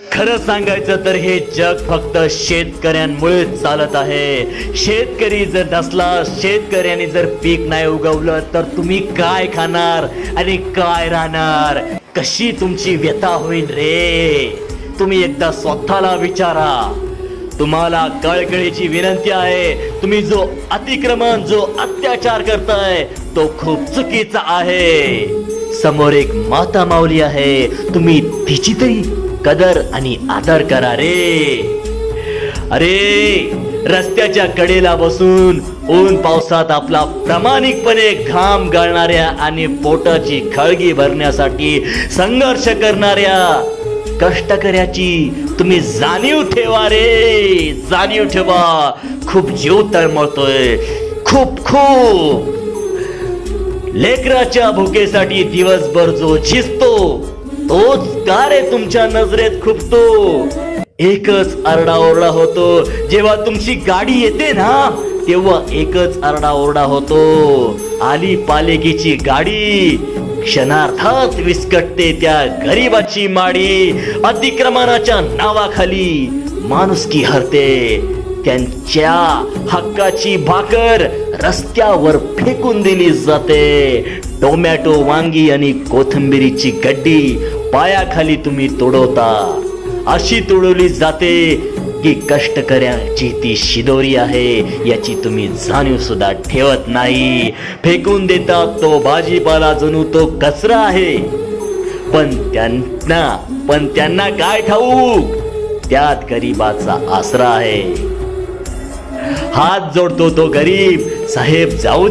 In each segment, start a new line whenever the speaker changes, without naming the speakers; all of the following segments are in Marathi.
खरं सांगायचं तर हे जग फक्त शेतकऱ्यांमुळेच चालत आहे. शेतकरी जर नसला, शेतकऱ्याने जर पीक नाही उगवलं तर तुम्ही काय खाणार आणि काय राहणार? कशी तुमची व्यथा होईल रे? तुम्ही एकदा स्वतःला विचारा. तुम्हाला कळकळीची विनंती आहे, तुम्ही जो अतिक्रमण, जो अत्याचार करताय तो खूप चुकीचा आहे. समोर एक माता माऊली आहे, तुम्ही तिची तरी कदर आणि आदर करा रे. अरे रस्त्याच्या कडेला बसून ऊन पावसात आपला प्रामाणिकपणे घाम गाळणाऱ्या आणि पोटाची खळगी भरण्यासाठी संघर्ष करणाऱ्या कष्टकऱ्याची तुम्ही जाणीव ठेवा रे, जाणीव ठेवा. खूप जीव तळमळतोय, खूप खूप. लेकराच्या भुकेसाठी दिवसभर जो झिजतो तोच का रे तुमच्या नजरेत खुपतो? एकच आरडाओरडा होतो जेव्हा तुमची गाडी येते ना, तेव्हा एकच आरडाओरडा होतो. आली पालिकेची गाडी, क्षणार्धात विस्कटते त्या गरीबाची माडी. अतिक्रमणाच्या नावाखाली माणुसकी हरते. त्यांच्या हक्काची भाकर रस्त्यावर फेकून दिली जाते. टोमॅटो, वांगी आणि कोथिंबिरीची गड्डी पायाखाली तुम्ही तोडवता. अशी तोडवली जाते की कष्टकऱ्याची ती शिदोरी आहे याची तुम्ही जाणीव सुद्धा ठेवत नाही. फेकून देतात तो भाजीपाला, जणू तो कचरा आहे. पण त्यांना काय ठाऊक, त्यात गरीबाचा आसरा आहे. हात जोडतो तो गरीब, साहेब जाऊ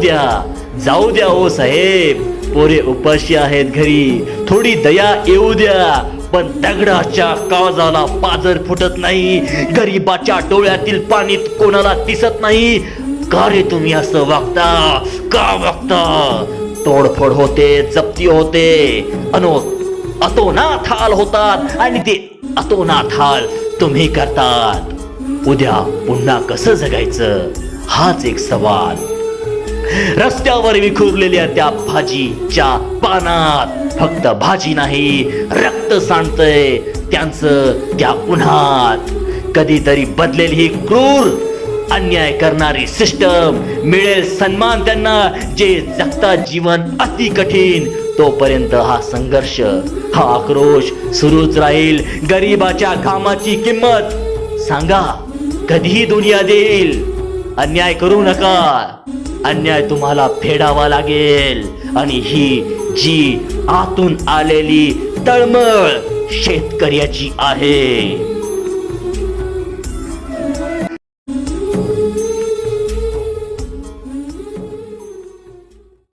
द्या ओ साहेब, पोरे उपाशी आहेत घरी, थोडी दया येऊ द्या. पण दगडाच्या काळजाला पाजर फुटत नाही, गरीबाच्या डोळ्यातील पाणी कोणाला दिसत नाही. का रे तुम्ही असं वागता, का वागता? तोडफोड होते, जप्ती होते, अतोनात हाल होतात आणि ते अतोनात हाल तुम्ही करतात. उद्या पुन्हा कसं जगायचं हाच एक सवाल. रस्त्यावर विखुरलेल्या त्या भाजीच्या पानात फक्त भाजी नाही, रक्त सांडतंय त्यांचं त्या उन्हात. कधीतरी बदलेल ही क्रूर अन्याय करणारी सिस्टम. मिळेल सन्मान त्यांना जे जगतात जीवन अति कठीण. तोपर्यंत हा संघर्ष, हा आक्रोश सुरूच राहील. गरीबाच्या घामाची किंमत सांगा कधी दुनिया देईल? अन्याय करू नका, अन्याय तुम्हाला फेडावा लागेल. आणि ही जी आतून आलेली तळमळ शेतकऱ्याची आहे.